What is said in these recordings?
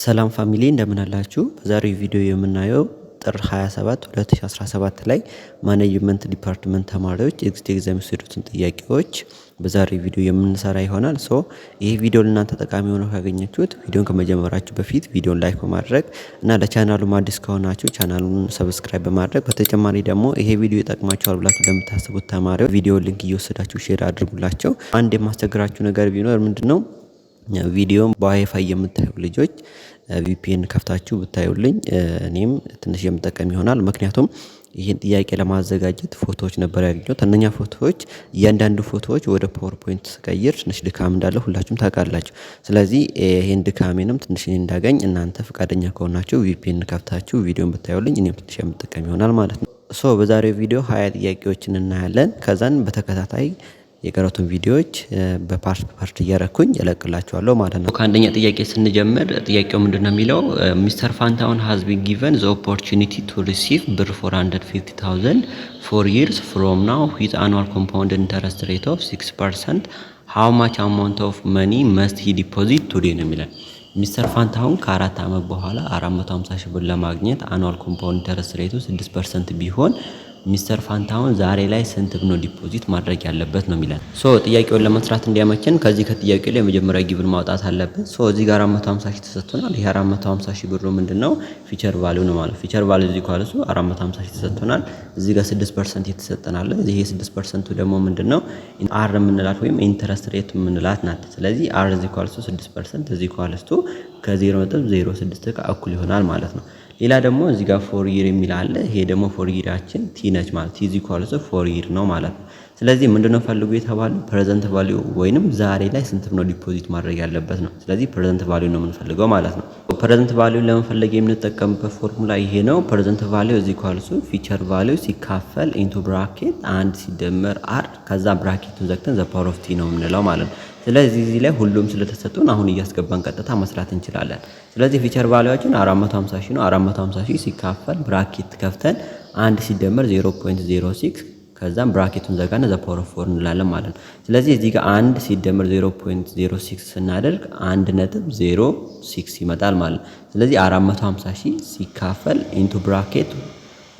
ሰላም ፋሚሊ እንደምን አላችሁ? በዛሬው ቪዲዮ የምናየው ጥር 27 2017 ላይ ማኔጅመንት ዲፓርትመንት ተማሪዎች ኤግዚት ኤግዛም የወሰዱትን ጥያቄዎች በዛሬው ቪዲዮ የምንሰራ ይሆናል። ይህ ቪዲዮ ለእናንተ ጠቃሚ ሆኖ ካገኛችሁት ቪዲዮን ከመጀመራችሁ በፊት ቪዲዮን ላይክ በማድረግ እና ለቻናሉ አዲስ ከሆናችሁ ቻናሉን ሰብስክራይብ በማድረግ በተጨማሪ ደግሞ ይሄ ቪዲዮ ይጠቅማችኋል ብላችሁ ለምታስቡት ተማሪዎች ቪዲዮ ሊንክ እየወሰዳችሁ ሼር አድርጉላቸው። አንድ የማስቸግራችሁ ነገር ቢኖር ምንድነው ቪዲዮም በዋይፋይ የምታዩ ልጆች ቪፒኤን ከፍታችሁ ብታዩልኝ እኔም ትንሽ የምጠቀም ይሆናል። ምክንያቱም ይህን ጥያቄ ለማዘጋጀት ፎቶዎች ነበር ያገኘሁት። እነኛ ፎቶዎች እያንዳንዱ ፎቶዎች ወደ ፓወርፖይንት ስቀይር ትንሽ ድካም እንዳለው ሁላችሁም ታውቃላችሁ። ስለዚህ ይህን ድካሜንም ትንሽ እንዳገኝ እናንተ ፈቃደኛ ከሆናችሁ ቪፒኤን ከፍታችሁ ቪዲዮን ብታዩልኝ እኔም ትንሽ የምጠቀም ይሆናል ማለት ነው። በዛሬው ቪዲዮ 20 ጥያቄዎችን እናያለን። ከዛን በተከታታይ የቀሩትን ቪዲዮዎች በፓርት እያረኩኝ እለቅላችኋለሁ ማለት ነው። ከአንደኛ ጥያቄ ስንጀምር ጥያቄው ምንድነው የሚለው ሚስተር ፋንታውን ሃዝ ቢን ጊቨን ዘ ኦፖርቹኒቲ ቱ ሪሲቭ ብር 450,000 4 years from now with annual compound interest rate of 6%. how much amount of money must he deposit today ነው የሚለው። ሚስተር ፋንታውን ከ4 ዓመት በኋላ 450 ሺህ ብር ለማግኘት አኑዋል ኮምፓውንድ ኢንተረስት ሬቱ 6% ቢሆን ሚስተር ፋንታውን ዛሬ ላይ ስንት ብር ነው ዲፖዚት ማድረግ ያለበት ነው የሚለን። ጥያቄውን ለመስራት እንዲያመቸን ከዚህ ከጥያቄው ላይ መጀመሪያ ጊቭን ማውጣት አለብን። እዚህ ጋር 450 ሺህ ተሰጥቶናል። ይሄ 450 ሺህ ብሩ ምንድነው ፊቸር ቫልዩ ነው ማለት። ፊቸር ቫልዩ እዚህ ጋር 450 ሺህ ተሰጥቶናል። እዚህ ጋር 6% የተሰጠናል። ይሄ 6%ቱ ደግሞ ምንድነው አር የምንላት ወይም ኢንተረስት ሬት የምንላት ናት። ስለዚህ አር እዚህ ጋር 6% እዚህ ጋር ከ0.06 ጋር እኩል ይሆናል ማለት ነው። ሌላ ደግሞ እዚህ ጋር 4 year የሚል አለ። ይሄ ደግሞ 4 yearአችን ቲ ነች ማለት ቲ ኢኳልስ 4 year ነው ማለት ነው። ስለዚህ ምንድነው ፈልጉ የተባለው ፕሬዘንት ቫልዩ ወይንም ዛሬ ላይ ስንት ነው ዲፖዚት ማድረግ ያለበት ነው። ስለዚህ ፕሬዘንት ቫልዩ ነው የምንፈልገው ማለት ነው። ፕሬዘንት ቫልዩ ለመፈለግ የምንጠቀምበት ፎርሙላ ይሄ ነው። ፕሬዘንት ቫልዩ እዚህ ኢኳልስ ፊቸር ቫልዩ ሲካፈል ኢንቱ ብራኬት 1 ሲደመር አር ከዛ ብራኬቱን ዘግተን ዘ ፓወር ኦፍ ቲ ነው የምንለው ማለት ነው። ስለዚህ እዚህ ላይ ሁሉም ስለተሰጡን አሁን እያስገባን ቀጥታ መስራት እንችላለን። ስለዚህ ፊቸር ቫልዩአችን 450 ሺህ ነው። 450 ሺህ ሲካፈል ብራኬት ከፍተን 1 ሲደመር 0.06 ከዛም ብራኬቱን ዘጋና ዘ ፓወር ኦፍ 4 እንላለን ማለት ነው። ስለዚህ እዚህ ጋር 1 ሲደመር 0.06 ስናደርግ 1.06 ይመጣል ማለት ነው። ስለዚህ 450 ሺህ ሲካፈል ኢንቱ ብራኬት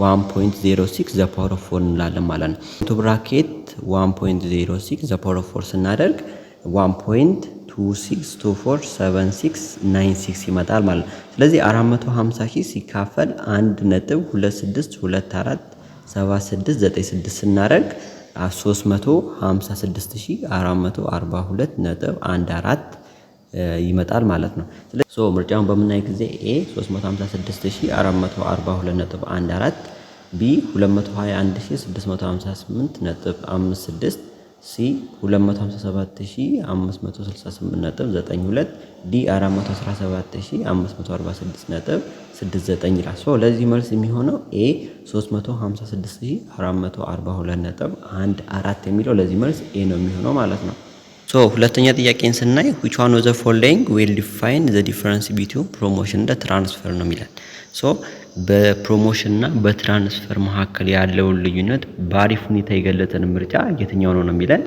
1.06 ዘ ፓወር ኦፍ 4 እንላለን ማለት ነው። ኢንቱ ብራኬት 1.06 ዘ ፓወር ኦፍ 4 ስናደርግ 1.26247696 ይመጣል ማለት ነው። ስለዚህ 450 ሺህ ሲካፈል 1.26247696 ስናደርግ 356442.14 ይመጣል ማለት ነው። ስለዚህ ምርጫውን በምናይ ጊዜ ኤ 356442.14 ቢ 221658.56 ሲ 257568.92 ዲ 417546.69 ይላል። ለዚህ መልስ የሚሆነው ኤ 356442.14 የሚለው ለዚህ መልስ ኤ ነው የሚሆነው ማለት ነው። ሁለተኛ ጥያቄን ስናይ which one of the following will define the difference between promotion and transfer ነው የሚላል። በፕሮሞሽን እና በትራንስፈር መካከል ያለውን ልዩነት በአሪፍ ሁኔታ የገለጸን ምርጫ የትኛው ነው የሚለን።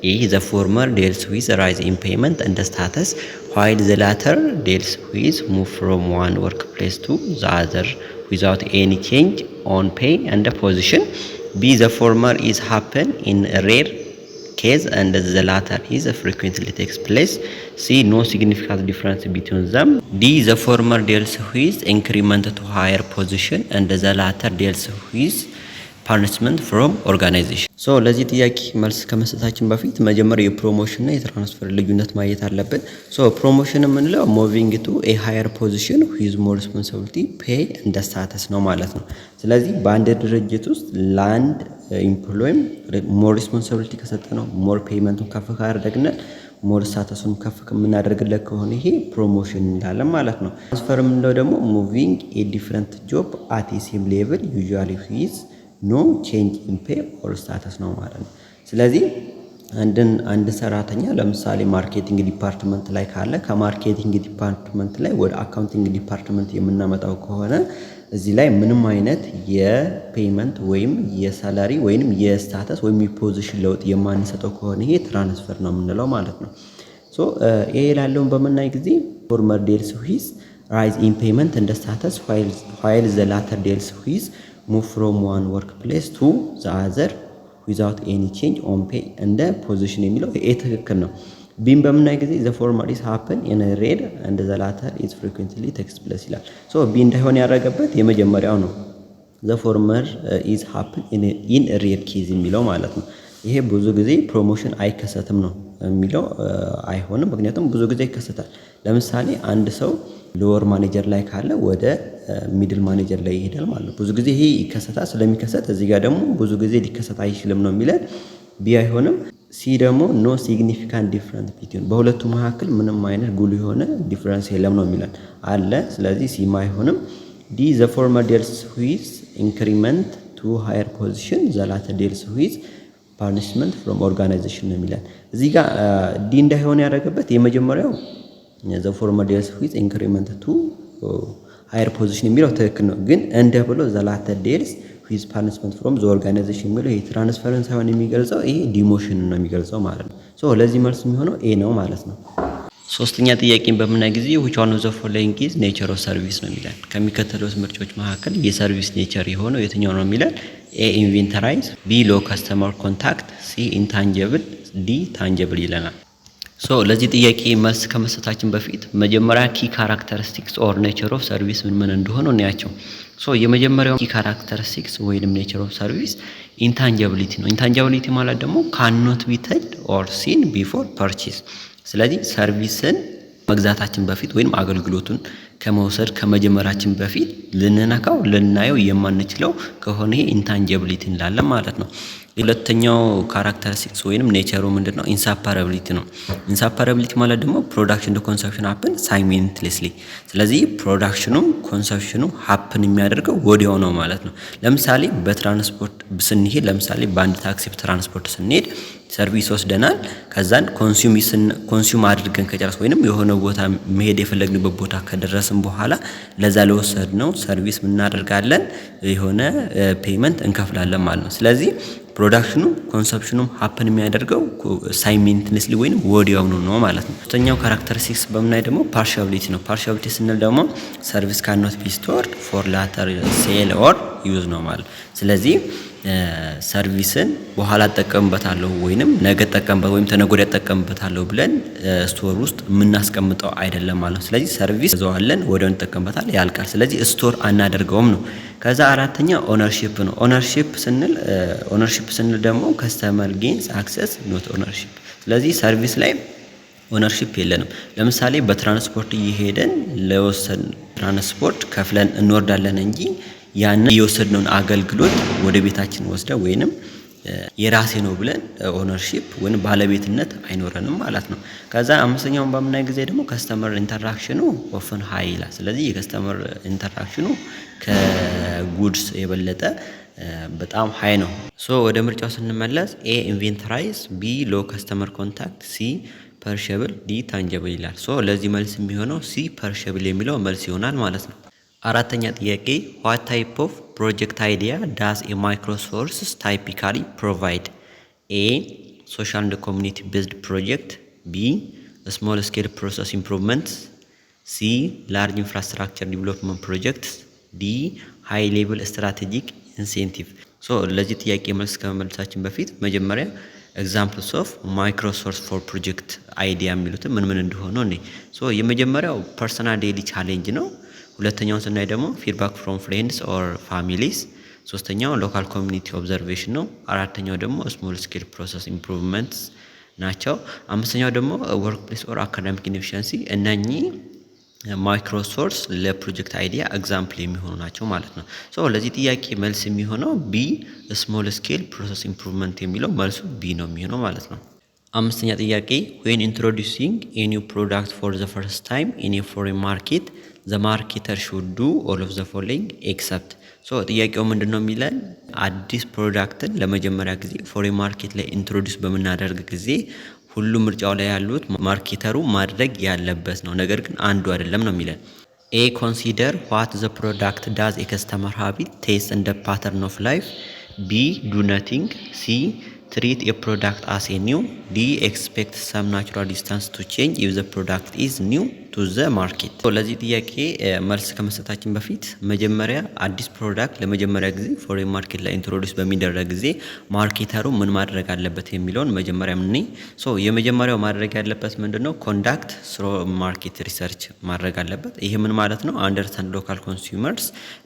ይህ the former deals with rise in payment and status while the latter deals with move from one workplace to the other without any change on pay and position. B the former is happen in a rare case and the latter is frequently takes place. C no significant difference between them. D the former deals with increment to higher position and the latter deals with punishment from organization. ለዚህ ጥያቄ መልስ ከመስጠታችን በፊት መጀመሪያ የፕሮሞሽን እና የትራንስፈር ልዩነት ማየት አለብን። ፕሮሞሽን የምንለው moving to a higher position with more responsibility pay and status ነው ማለት ነው። ስለዚህ በአንድ ድርጅት ውስጥ ለአንድ ኢምፕሎይም ሞር ሪስፖንሲቢሊቲ ከሰጠነው ሞር ፔይመንቱን ከፍ ካደረግን ሞር ስታተሱን ከፍ ከምናደርግለት ከሆነ ይሄ ፕሮሞሽን እንላለን ማለት ነው። ትራንስፈር የምንለው ደግሞ moving a different job at a same level usually with no change in pay or status ነው ማለት ነው። ስለዚህ አንድ ሰራተኛ ለምሳሌ ማርኬቲንግ ዲፓርትመንት ላይ ካለ ከማርኬቲንግ ዲፓርትመንት ላይ ወደ አካውንቲንግ ዲፓርትመንት የምናመጣው ከሆነ እዚህ ላይ ምንም አይነት የፔይመንት ወይም የሳላሪ ወይም የስታተስ ወይም የፖዚሽን ለውጥ የማንሰጠው ከሆነ ይሄ ትራንስፈር ነው የምንለው ማለት ነው። ይሄ ያለውን በመናይ ጊዜ ፎርመር ዴልስ ዊዝ ራይዝ ኢን ፔመንት እንደ ስታተስ ዋይል ዘ ላተር ዴልስ ዊዝ ሙቭ ፍሮም ዋን ወርክ ፕሌስ ቱ ዘ አዘር ዊዛውት ኤኒ ቼንጅ ኦን ፔይ እንደ ፖዚሽን የሚለው ይሄ ትክክል ነው። ቢን በምናይ ጊዜ ዘ ፎርመር ኢዝ ሃፕን ኢን ሬድ እንደ ዘ ላተር ኢዝ ፍሪኩዌንትሊ ቴክስት ፕለስ ይላል። ሶ ቢ እንዳይሆን ያደረገበት የመጀመሪያው ነው። ዘ ፎርመር ኢዝ ሃፕን ኢን ሬድ ኬዝ የሚለው ማለት ነው። ይሄ ብዙ ጊዜ ፕሮሞሽን አይከሰትም ነው የሚለው አይሆንም። ምክንያቱም ብዙ ጊዜ ይከሰታል። ለምሳሌ አንድ ሰው ሎወር ማኔጀር ላይ ካለ ወደ ሚድል ማኔጀር ላይ ይሄዳል ማለት ነው። ብዙ ጊዜ ይሄ ይከሰታል። ስለሚከሰት እዚህ ጋር ደግሞ ብዙ ጊዜ ሊከሰት አይችልም ነው የሚለን። ቢ አይሆንም። ሲ ደግሞ ኖ ሲግኒፊካንት ዲፍረንስ ቢትዊን በሁለቱ መካከል ምንም አይነት ጉልህ የሆነ ዲፍረንስ የለም ነው የሚለን አለ። ስለዚህ ሲማ አይሆንም። ዲ ዘ ፎርመር ዴልስ ዊዝ ኢንክሪመንት ቱ ሃየር ፖዚሽን ዘ ላተር ዴልስ ዊዝ ፓኒሽመንት ፍሮም ኦርጋናይዜሽን ነው የሚለን። እዚህ ጋር ዲ እንዳይሆን ያደረገበት የመጀመሪያው ዘ ፎርመር ዴልስ ዊዝ ኢንክሪመንት ቱ ሃየር ፖዚሽን የሚለው ትክክል ነው። ግን እንደ ብሎ ዘ ላተር ዴልስ ዊዝ ፓኒሽመንት ፍሮም ዘ ኦርጋናይዜሽን የሚለው ይሄ ትራንስፈርን ሳይሆን የሚገልጸው ይሄ ዲሞሽን ነው የሚገልጸው ማለት ነው። ሶ ለዚህ መልስ የሚሆነው ኤ ነው ማለት ነው። ሶስተኛ ጥያቄን በምናይ ጊዜ which one of the following is nature of service ነው የሚለን። ከሚከተሉት ምርጫዎች መካከል የሰርቪስ ኔቸር የሆነው የትኛው ነው የሚለን? ኤ ኢንቬንተራይዝ፣ ቢ ሎ ከስተመር ኮንታክት፣ ሲ ኢንታንጀብል፣ ዲ ታንጀብል ይለናል። ሶ ለዚህ ጥያቄ መልስ ከመስጠታችን በፊት መጀመሪያ ኪ ካራክተሪስቲክስ ኦር ኔቸር ኦፍ ሰርቪስ ምን እንደሆነ እናያቸው። ሶ የመጀመሪያው ኪ ካራክተሪስቲክስ ወይንም ኔቸር ኦፍ ሰርቪስ ኢንታንጀቢሊቲ ነው። ኢንታንጀቢሊቲ ማለት ደግሞ ካኖት ቢ ተችድ ኦር ሲን ቢፎር ፐርቼዝ። ስለዚህ ሰርቪስን መግዛታችን በፊት ወይም አገልግሎቱን ከመውሰድ ከመጀመራችን በፊት ልንነካው ልናየው የማንችለው ከሆነ ይሄ ኢንታንጀቢሊቲ እንላለን ማለት ነው። ሁለተኛው ካራክተሪስቲክስ ወይንም ኔቸሩ ምንድነው? ኢንሳፓራቢሊቲ ነው። ኢንሳፓራቢሊቲ ማለት ደግሞ ፕሮዳክሽን ቱ ኮንሰፕሽን ሀፕን ሳይመንትሌስሊ። ስለዚህ ፕሮዳክሽኑም ኮንሰፕሽኑ ሀፕን የሚያደርገው ወዲያው ነው ማለት ነው። ለምሳሌ በትራንስፖርት ስንሄድ፣ ለምሳሌ በአንድ ታክሲ ትራንስፖርት ስንሄድ ሰርቪስ ወስደናል። ከዛን ኮንሱም አድርገን ከጨረስ ወይንም የሆነ ቦታ መሄድ የፈለግንበት ቦታ ከደረስን በኋላ ለዛ ለወሰድነው ሰርቪስ ምን እናደርጋለን? የሆነ ፔመንት እንከፍላለን ማለት ነው። ስለዚህ ፕሮዳክሽኑ ኮንሰፕሽኑም ሀፕን የሚያደርገው ሳይመንትሌስሊ ወይንም ወዲያውኑ ነው ማለት ነው። ሶስተኛው ካራክተሪስቲክስ በምናይ ደግሞ ፓርሻቢሊቲ ነው። ፓርሻቢሊቲ ስንል ደግሞ ሰርቪስ ካኖት ቢ ስቶርድ ፎር ላተር ሴል ኦር ዩዝ ነው ማለት። ስለዚህ ሰርቪስን በኋላ እጠቀምበታለሁ ወይንም ነገ እጠቀምበት ወይም ተነገ ወዲያ እጠቀምበታለሁ ብለን ስቶር ውስጥ የምናስቀምጠው አይደለም ማለት ነው። ስለዚህ ሰርቪስ ዘዋለን ወዲያው እንጠቀምበታለን፣ ያልቃል። ስለዚህ ስቶር አናደርገውም ነው። ከዛ አራተኛ ኦነርሺፕ ነው። ኦነርሺፕ ስንል ደግሞ ከስተመር ጌንስ አክሰስ ኖት ኦነርሺፕ። ስለዚህ ሰርቪስ ላይ ኦነርሺፕ የለንም። ለምሳሌ በትራንስፖርት እየሄደን ለወሰን ትራንስፖርት ከፍለን እንወርዳለን እንጂ ያንን የወሰድነውን አገልግሎት ወደ ቤታችን ወስደን ወይንም የራሴ ነው ብለን ኦነርሺፕ ወይንም ባለቤትነት አይኖረንም ማለት ነው። ከዛ አምስተኛውን በምናይ ጊዜ ደግሞ ከስተመር ኢንተራክሽኑ ኦፍን ሃይ ይላል። ስለዚህ የከስተመር ኢንተራክሽኑ ከጉድስ የበለጠ በጣም ሃይ ነው። ሶ ወደ ምርጫው ስንመለስ ኤ ኢንቬንተራይዝ፣ ቢ ሎ ከስተመር ኮንታክት፣ ሲ ፐርሸብል፣ ዲ ታንጀብል ይላል። ሶ ለዚህ መልስ የሚሆነው ሲ ፐርሸብል የሚለው መልስ ይሆናል ማለት ነው። አራተኛ ጥያቄ what type of project idea does a microsources typically provide? A social and community based project, B small scale process improvements, C large infrastructure development projects, D high level strategic incentive። ሶ ለዚህ ጥያቄ መልስ ከመመለሳችን በፊት መጀመሪያ ኤግዛምፕልስ ኦፍ ማይክሮሶርስ ፎር ፕሮጀክት አይዲያ የሚሉት ምን እንደሆነ ነው። ሶ የመጀመሪያው ፐርሰናል ዴይሊ ቻሌንጅ ነው። ሁለተኛውን ስናይ ደግሞ ፊድባክ ፍሮም ፍሬንድስ ኦር ፋሚሊስ፣ ሶስተኛው ሎካል ኮሚኒቲ ኦብዘርቬሽን ነው። አራተኛው ደግሞ ስሞል ስኬል ፕሮሰስ ኢምፕሩቭመንትስ ናቸው። አምስተኛው ደግሞ ወርክ ፕሌስ ኦር አካዳሚክ ኢንኤፊሽንሲ። እነኚህ ማይክሮሶርስ ለፕሮጀክት አይዲያ ኤግዛምፕል የሚሆኑ ናቸው ማለት ነው። ሶ ለዚህ ጥያቄ መልስ የሚሆነው ቢ ስሞል ስኬል ፕሮሰስ ኢምፕሩቭመንት የሚለው መልሱ ቢ ነው የሚሆነው ማለት ነው። አምስተኛ ጥያቄ when introducing a new product for the first time in a foreign market the marketer should do all of the following except። ሶ ጥያቄው ምንድነው የሚለን? አዲስ ፕሮዳክትን ለመጀመሪያ ጊዜ ፎሬን ማርኬት ላይ ኢንትሮዲዩስ በምናደርግ ጊዜ ሁሉም ምርጫው ላይ ያሉት ማርኬተሩ ማድረግ ያለበት ነው፣ ነገር ግን አንዱ አይደለም ነው የሚለን። ኤ ኮንሲደር what the product does a customer habit taste and the pattern of life፣ ቢ do nothing፣ ሲ treat a product as a new፣ D expect some natural distance to change if the product is new ቱ ዘ ማርኬት። ለዚህ ጥያቄ መልስ ከመስጠታችን በፊት መጀመሪያ አዲስ ፕሮዳክት ለመጀመሪያ ጊዜ ፎሬን ማርኬት ላይ ኢንትሮዲውስ በሚደረግ ጊዜ ማርኬተሩ ምን ማድረግ አለበት የሚለውን መጀመሪያ ምን የመጀመሪያው ማድረግ ያለበት ምንድነው? ኮንዳክት ስሮ ማርኬት ሪሰርች ማድረግ አለበት። ይሄ ምን ማለት ነው? አንደርስታንድ ሎካል ኮንሱመርስ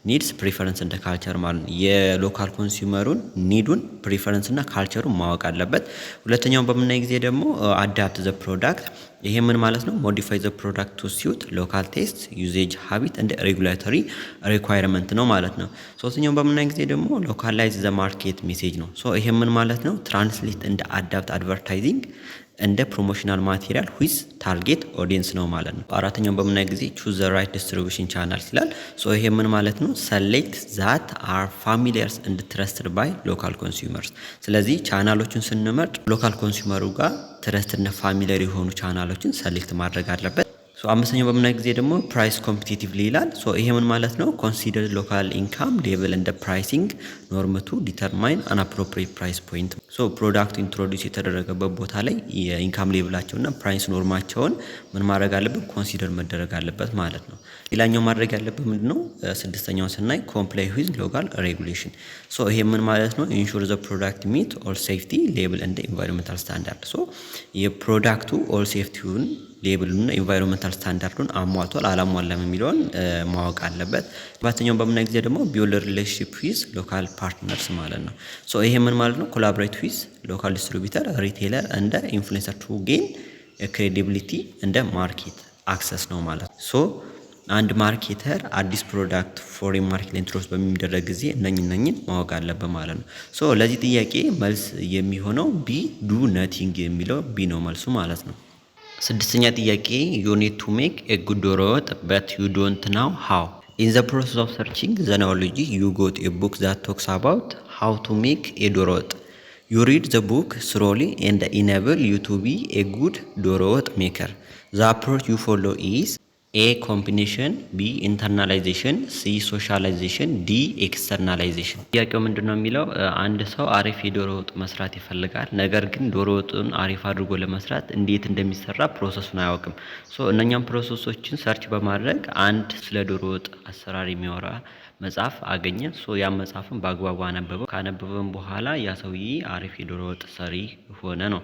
ኒድስ ፕሪፈረንስ እንደ ካልቸር ማለት ነው። የሎካል ኮንሱመሩን ኒዱን ፕሪፈረንስ እና ካልቸሩን ማወቅ አለበት። ሁለተኛው በምናይ ጊዜ ደግሞ አዳፕት ዘ ፕሮዳክት። ይሄ ምን ማለት ነው? ሞዲፋይ ዘ ፕሮዳክት ቱ ሲዩት ሎካል ቴስት ዩዜጅ ሃቢት እንደ ሬጉላቶሪ ሪኳየርመንት ነው ማለት ነው። ሶስተኛው በምናይ ጊዜ ደግሞ ሎካላይዝ ዘ ማርኬት ሜሴጅ ነው። ይሄ ምን ማለት ነው? ትራንስሌት እንደ አዳፕት አድቨርታይዚንግ እንደ ፕሮሞሽናል ማቴሪያል ዊዝ ታርጌት ኦዲየንስ ነው ማለት ነው። አራተኛው በምናይ ጊዜ ቹዝ ዘ ራይት ዲስትሪቢዩሽን ቻናል ይላል። ይሄ ምን ማለት ነው? ሰሌክት ዛት አር ፋሚሊየርስ እንድ ትረስትድ ባይ ሎካል ኮንሱመርስ። ስለዚህ ቻናሎችን ስንመርጥ ሎካል ኮንሱመሩ ጋር ትረስትድ እና ፋሚሊየር የሆኑ ቻናሎችን ሰሌክት ማድረግ አለበት። አምስተኛው በምናይ ጊዜ ደግሞ ፕራይስ ኮምፒቲቲቭሊ ይላል። ይሄ ምን ማለት ነው? ኮንሲደር ሎካል ኢንካም ሌቭል እንደ ፕራይሲንግ ኖርም ቱ ዲተርማይን አን አፕሮፕሪየት ፕራይስ ፖይንት። ፕሮዳክቱ ኢንትሮዲውስ የተደረገበት ቦታ ላይ የኢንካም ሌቭላቸውና ፕራይስ ኖርማቸውን ምን ማድረግ አለበት? ኮንሲደር መደረግ አለበት ማለት ነው። ሌላኛው ማድረግ ያለበት ምንድነው? ስድስተኛውን ስናይ ኮምፕላይ ዊዝ ሎካል ሬጉሌሽን። ይሄ ምን ማለት ነው? ኢንሹር ዘ ፕሮዳክት ሚት ኦል ሴፍቲ ሌብል እንደ ኢንቫይሮንመንታል ስታንዳርድ። የፕሮዳክቱ ኦል ሴፍቲውን ሌብሉና ኢንቫይሮንመንታል ስታንዳርዱን አሟልቷል አላሟላም የሚለውን ማወቅ አለበት። ሰባተኛውን በምናይ ጊዜ ደግሞ ቢውልድ ሪሌሽንሺፕ ዊዝ ሎካል ፓርትነርስ ማለት ነው። ይሄ ምን ማለት ነው? ኮላቦሬት ዊዝ ሎካል ዲስትሪቢዩተር ሪቴለር እንደ ኢንፍሉዌንሰር ቱ ጌን ክሬዲቢሊቲ እንደ ማርኬት አክሰስ ነው ማለት ነው። አንድ ማርኬተር አዲስ ፕሮዳክት ፎሬን ማርኬት ላይ ኢንትሮዲውስ በሚደረግ ጊዜ እነኝን ማወቅ አለበት ማለት ነው። ለዚህ ጥያቄ መልስ የሚሆነው ቢ ዱ ነቲንግ የሚለው ቢ ነው መልሱ ማለት ነው። ስድስተኛ ጥያቄ ዩ ኒድ ቱ ሜክ ኤ ጉድ ዶሮ ወጥ በት ዩ ዶንት ናው ሃው። ኢን ዘ ፕሮሰስ ኦፍ ሰርቺንግ ዘ ናውሎጂ ዩ ጎት ኤ ቡክ ዛት ቶክስ አባውት ሃው ቱ ሜክ ኤ ዶሮ ወጥ። ዩ ሪድ ዘ ቡክ ስሎሊ ኤንድ ኢኔብል ዩ ቱ ቢ ኤ ጉድ ዶሮ ወጥ ሜከር። ዘ አፕሮች ዩ ፎሎ ኢዝ ኤ ኮምቢኔሽን፣ ቢ ኢንተርናላይዜሽን፣ ሲ ሶሻላይዜሽን፣ ዲ ኤክስተርናላይዜሽን። ጥያቄው ምንድን ነው የሚለው አንድ ሰው አሪፍ የዶሮ ወጥ መስራት ይፈልጋል። ነገር ግን ዶሮ ወጡን አሪፍ አድርጎ ለመስራት እንዴት እንደሚሰራ ፕሮሰሱን አያውቅም። እነኛም ፕሮሰሶችን ሰርች በማድረግ አንድ ስለ ዶሮ ወጥ አሰራር የሚያወራ መጽሐፍ አገኘ። ያ መጽሐፍን በአግባቡ አነበበው። ካነበበም በኋላ ያ ሰውዬ አሪፍ የዶሮ ወጥ ሰሪ ሆነ ነው።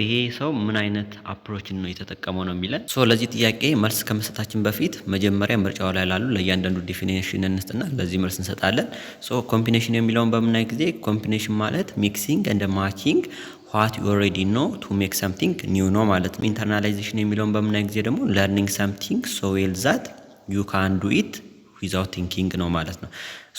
ይሄ ሰው ምን አይነት አፕሮችን ነው የተጠቀመው ነው የሚለን። ለዚህ ጥያቄ መልስ ከመስጠታችን በፊት መጀመሪያ ምርጫው ላይ ላሉ ለእያንዳንዱ ዴፊኒሽን እንስጥና ለዚህ መልስ እንሰጣለን። ኮምቢኔሽን የሚለውን በምናይ ጊዜ ኮምቢኔሽን ማለት ሚክሲንግ እንደ ማቺንግ ዋት ዩ ኦልሬዲ ኖ ቱ ሜክ ሰምቲንግ ኒው ነው ማለት ነው። ኢንተርናላይዜሽን የሚለውን በምናይ ጊዜ ደግሞ ለርኒንግ ሰምቲንግ ሶ ዌል ዛት ዩ ካን ዱ ኢት ዊዛውት ቲንኪንግ ነው ማለት ነው።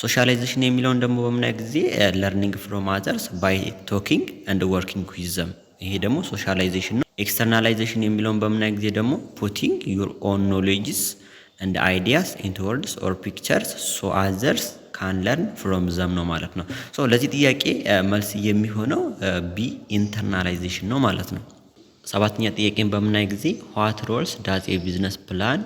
ሶሻላይዜሽን የሚለውን ደግሞ በምናይ ጊዜ ለርኒንግ ፍሮም አዘርስ ባይ ቶኪንግ ኤንድ ወርኪንግ ዊዝ ዘም፣ ይሄ ደግሞ ሶሻላይዜሽን ነው። ኤክስተርናላይዜሽን የሚለውን በምናይ ጊዜ ደግሞ ፑቲንግ ዩር ኦን ኖሌጅስ ኤንድ አይዲያስ ኢንቱ ወርድስ ኦር ፒክቸርስ ሶ አዘርስ ካን ለርን ፍሮም ዘም ነው ማለት ነው። ለዚህ ጥያቄ መልስ የሚሆነው ቢ ኢንተርናላይዜሽን ነው ማለት ነው። ሰባተኛ ጥያቄን በምናይ ጊዜ ዋት ሮልስ ዳዝ ኤ ቢዝነስ ፕላን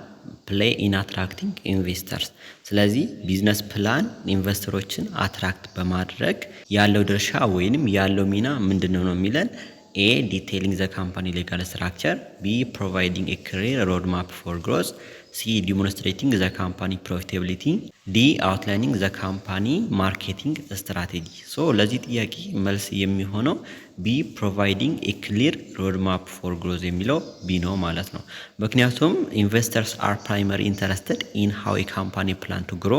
ፕሌይ ኢን አትራክቲንግ ኢንቨስተርስ። ስለዚህ ቢዝነስ ፕላን ኢንቨስተሮችን አትራክት በማድረግ ያለው ድርሻ ወይንም ያለው ሚና ምንድነው ነው የሚለን። ኤ ዲቴይሊንግ ዘ ካምፓኒ ሌጋል ስትራክቸር፣ ቢ ፕሮቫይዲንግ ኤ ክሊር ሮድ ማፕ ፎር ግሮዝ፣ ሲ ዲሞንስትሬቲንግ ዘ ካምፓኒ ፕሮፊታቢሊቲ፣ ዲ አውትላይኒንግ ዘ ካምፓኒ ማርኬቲንግ ስትራቴጂ። ለዚህ ጥያቄ መልስ የሚሆነው ቢ ፕሮቫይዲንግ ኤ ክሊር ሮድ ማፕ ፎር ግሮዝ የሚለው ቢ ነው ማለት ነው። ምክንያቱም ኢንቨስተርስ አር ፕራይመሪ ኢንተረስትድ ኢን ሃው ኤ ካምፓኒ ፕላን ቱ ግሮ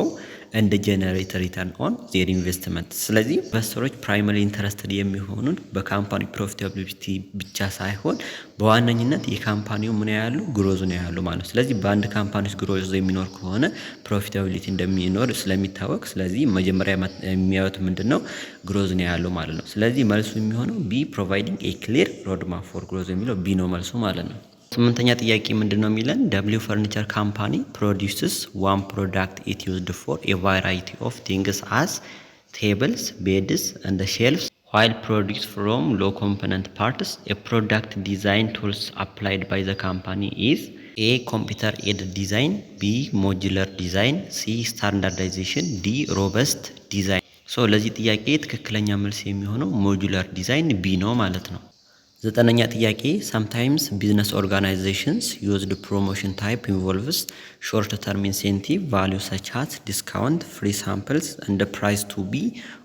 እንደ ጀነሬት ሪተርን ኦን ዜር ኢንቨስትመንት። ስለዚህ ኢንቨስተሮች ፕራይመሪ ኢንተረስትድ የሚሆኑን በካምፓኒ ፕሮፊታቢሊቲ ብቻ ሳይሆን በዋነኝነት የካምፓኒው ምን ያሉ ግሮዝ ነው ያሉ ማለት ነው። ስለዚህ በአንድ ካምፓኒ ውስጥ ግሮዝ የሚኖር ከሆነ ፕሮፊታቢሊቲ እንደሚኖር ስለሚታወቅ፣ ስለዚህ መጀመሪያ የሚያዩት ምንድነው ግሮዝ ነው ያሉ ማለት ነው። ስለዚህ መልሱ የሚሆነው ቢ ፕሮቫይዲንግ ኤ ክሊር ሮድ ማፕ ፎር ግሮዝ የሚለው ቢ ነው መልሱ ማለት ነው። ስምንተኛ ጥያቄ ምንድን ነው የሚለን ደብሊው ፈርኒቸር ካምፓኒ ፕሮዲውስስ ዋን ፕሮዳክት ኢት ዩዝድ ፎር ኤ ቫራይቲ ኦፍ ቲንግስ አስ ቴብልስ ቤድስ እንደ ሼልፍስ ዋይል ፕሮዲውስ ፍሮም ሎ ኮምፖነንት ፓርትስ ኤ ፕሮዳክት ዲዛይን ቱልስ አፕላይድ ባይ ዘ ካምፓኒ ኢዝ ኤ ኮምፒውተር ኤድ ዲዛይን፣ ቢ ሞጁለር ዲዛይን፣ ሲ ስታንዳርዳይዜሽን፣ ዲ ሮበስት ዲዛይን። ለዚህ ጥያቄ ትክክለኛ መልስ የሚሆነው ሞጁለር ዲዛይን ቢ ነው ማለት ነው። ዘጠነኛ ጥያቄ sometimes business organizations used promotion type involves short term incentive value such as discount, free samples and the price to be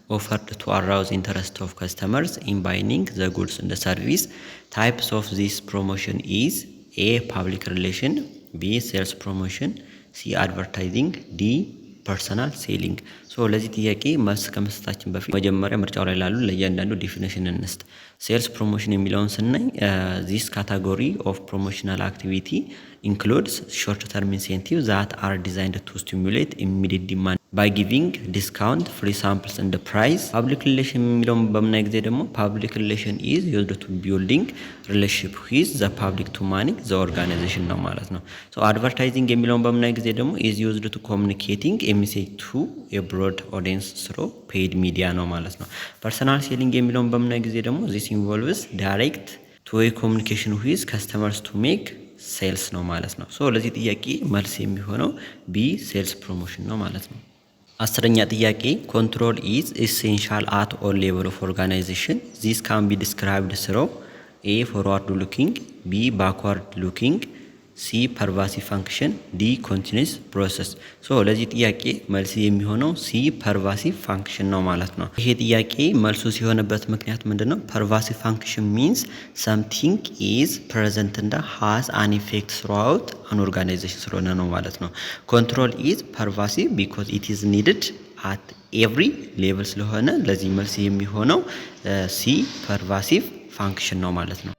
offered to arouse interest of customers in buying the goods and the service. Types of this promotion is A. Public relation, B. Sales promotion, C. Advertising, D. ፐርሰናል ሴሊንግ። ሶ ለዚህ ጥያቄ መልስ ከመስጠታችን በፊት መጀመሪያ ምርጫው ላይ ላሉ ለእያንዳንዱ ዴፊኒሽን እንስጥ። ሴልስ ፕሮሞሽን የሚለውን ስናይ ዚስ ካታጎሪ ኦፍ ፕሮሞሽናል አክቲቪቲ ኢንክሉድስ ሾርት ተርም ኢንሴንቲቭ ዛት አር ዲዛይንድ ቱ ስቲሙሌት ኢሚዲየት ዲማንድ ባይ ጊቪንግ ዲስካውንት ፍሪ ሳምፕልስ እንደ ፕራይስ። ፓብሊክ ሪሌሽን የሚለውን በምናይ ጊዜ ደግሞ ፓብሊክ ሪሌሽን ኢዝ ዩዝድ ቱ ቢልዲንግ ሪሌሽንሺፕ ዊዝ ዘ ፓብሊክ ቱ ማኔጅ ዘ ኦርጋናይዜሽን ነው ማለት ነው። ሶ አድቨርታይዚንግ የሚለውን በምናይ ጊዜ ደግሞ ኢዝ ዩዝድ ቱ ኮሚኒኬቲንግ ሜሴጅ ቱ የብሮድ ኦዲየንስ ስሮ ፔይድ ሚዲያ ነው ማለት ነው። ፐርሰናል ሴሊንግ የሚለውን በምናይ ጊዜ ደግሞ ዚስ ኢንቮልቭስ ዳይሬክት ቱ ዌይ ኮሚኒኬሽን ዊዝ ከስተመርስ ቱ ሜክ ሴልስ ነው ማለት ነው። ሶ ለዚህ ጥያቄ መልስ የሚሆነው ቢ ሴልስ ፕሮሞሽን ነው ማለት ነው። አስረኛ ጥያቄ ኮንትሮል ኢዝ ኤሴንሻል አት ኦል ሌቨል ኦፍ ኦርጋናይዜሽን ዚስ ካን ቢ ዲስክራይብድ ስሮ ኤ ፎርዋርድ ሉኪንግ፣ ቢ ባክዋርድ ሉኪንግ፣ ሲ ፐርቫሲቭ ፋንክሽን፣ ዲ ኮንቲኒስ ፕሮሰስ። ሶ ለዚህ ጥያቄ መልስ የሚሆነው ሲ ፐርቫሲቭ ፋንክሽን ነው ማለት ነው። ይሄ ጥያቄ መልሱ ሲሆንበት ምክንያት ምንድነው? ፐርቫሲቭ ፋንክሽን ሚንስ ሰምቲንግ ኢዝ ፕሬዘንት እንደ ሃዝ አን ኢፌክት ስሩአውት አን ኦርጋናይዜሽን ስለሆነ ነው ማለት ነው። ኮንትሮል ኢዝ ፐርቫሲቭ ቢኮዝ ኢት ኢዝ ኒድድ አት ኤቭሪ ሌቭል ስለሆነ ለዚህ መልስ የሚሆነው ሲ ፐርቫሲቭ ፋንክሽን ነው ማለት ነው።